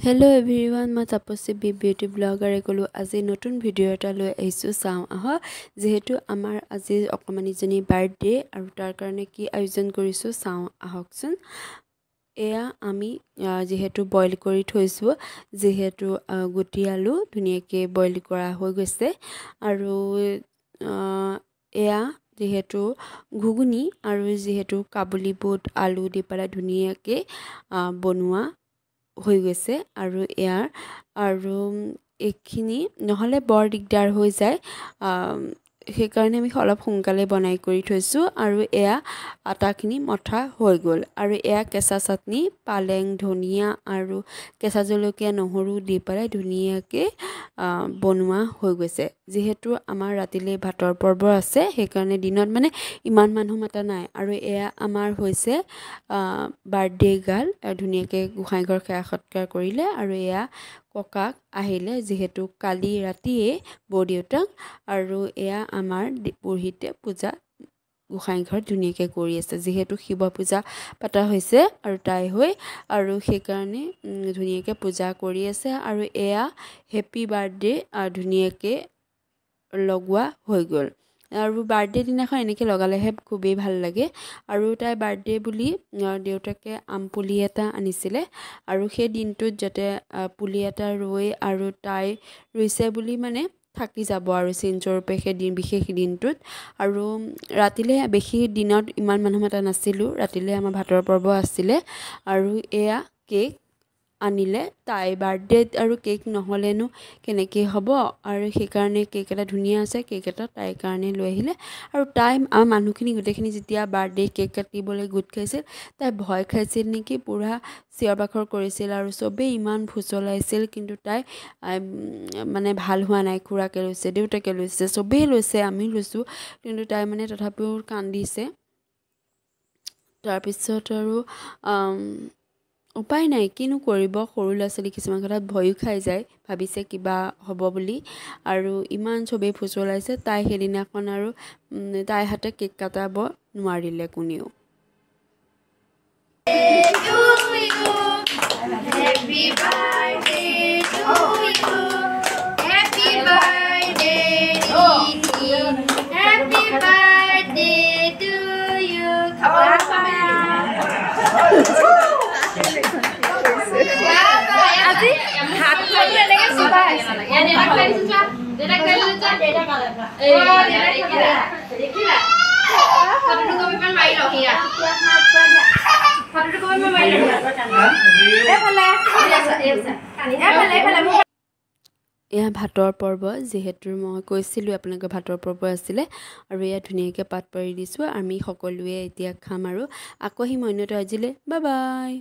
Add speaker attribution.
Speaker 1: Hello everyone, মই তাপসী beauty ব্লগাৰে কলো আজি নতুন ভিডিও এটা লৈ আহিছো চাও আহ যেহেতু আমাৰ আজি অকমানিজনী বাৰ্থডে আৰু তাৰ কাৰণে কি আয়োজন কৰিছো চাও আহকচোন এয়া আমি যেহেতু বইল কৰি থৈছো যেহেতু গুটি আলু ধুনিয়াকে বইল কৰা হৈ গৈছে আৰু এয়া যেহেতু ঘুগুনি আৰু যেহেতু কাবুলি বুট আলু দি পেলাই ধুনিয়াকে বনোৱা হৈ গৈছে আৰু ইয়াৰ আৰু এখিনি নহলে বৰ দিগদাৰ হৈ যায় সেই কাৰণে আমি অলপ সোনকালে বনাই কৰি থৈছো আৰু এয়া আটাখিনি মঠা হৈ গল আৰু এয়া কেঁচা চাটনি পালেং ধনিয়া আৰু কেঁচা জলকীয়া নহৰু দি পেলাই ধুনিয়াকে বনোৱা হৈ গৈছে যেহেতু আমাৰ ৰাতিলে ভাতৰ পৰ্ব আছে সেই কাৰণে দিনত মানে ইমান মানুহ মাতা নাই আৰু এয়া আমাৰ হৈছে বাৰ্থডে গাল ধুনিয়াকে গোসাই ঘৰ খেয়া সৎকাৰ কৰিলে আৰু এয়া ককাক আহিলে যেহেতু কালি ৰাতিয়ে বৰদেউতাক আৰু এয়া আমাৰ পুৰোহিতে পূজা গোসাই ঘৰ ধুনিয়াকে কৰি আছে যেহেতু শিৱ পূজা পাতা হৈছে আৰু তাই হৈ আৰু সেই কাৰণে ধুনিয়াকে পূজা কৰি আছে আৰু এয়া হেপি বাৰ্থডে ধুনিয়াকে লগোৱা হৈ গল আৰু বাৰ্থডে দিনাখন এনেকে লগালেহে খুবেই ভাল লাগে আৰু তাই বাৰ্থডে বুলি দেউতাকে আমপুলি এটা আনিছিলে আৰু সেই দিনটোত যাতে পুলি এটা ৰৈ আৰু তাই ৰুইছে বুলি মানে থাকি যাব আৰু চিনস্বৰূপে সেই দিন বিশেষ দিনটোত আৰু ৰাতিলে বেছি দিনত ইমান মানুহ মাতা নাছিলো ৰাতিলে আমাৰ ভাতৰ পৰ্ব আছিলে আৰু এয়া কেক আনিলে তাই বাৰ্থডে আৰু কেক নহলেনো কেনেকৈ হ'ব আৰু সেই কাৰণে কেক এটা ধুনিয়া আছে কেক এটা তাইৰ কাৰণে লৈ আহিলে আৰু তাই আমাৰ মানুহখিনি গোটেইখিনি যেতিয়া বাৰ্থডে কেক কাটিবলৈ গোট খাইছিল তাই ভয় খাইছিল নেকি পুৰা চিঞৰ বাখৰ কৰিছিল আৰু চবেই ইমান ফুচলাইছিল কিন্তু তাই মানে ভাল হোৱা নাই খুৰাকে লৈছে দেউতাকে লৈছে চবেই লৈছে আমি লৈছোঁ কিন্তু তাই মানে তথাপিও কান্দিছে তাৰপিছত আৰু উপায় নাই কিনো কৰিব সৰু ল'ৰা ছোৱালী কিছুমান কথাত ভয়ো খাই যায় ভাবিছে কিবা হ'ব বুলি আৰু ইমান চবেই ফুচলাইছে তাই সেইদিনাখন আৰু তাই হাতে কেক কাটাব নোৱাৰিলে কোনেও
Speaker 2: Happy birthday to you. Happy birthday to you. Happy birthday to you.
Speaker 1: এয়া ভাতৰ পৰ্ব যেহেতু মই কৈছিলোঁ আপোনালোকে ভাতৰ পৰ্ব আছিলে আৰু এয়া ধুনীয়াকৈ পাত পাৰি দিছোঁ আমি সকলোৱে এতিয়া খাম আৰু আকৌ আহিম অন্য এটা আজিলৈ বাই বাই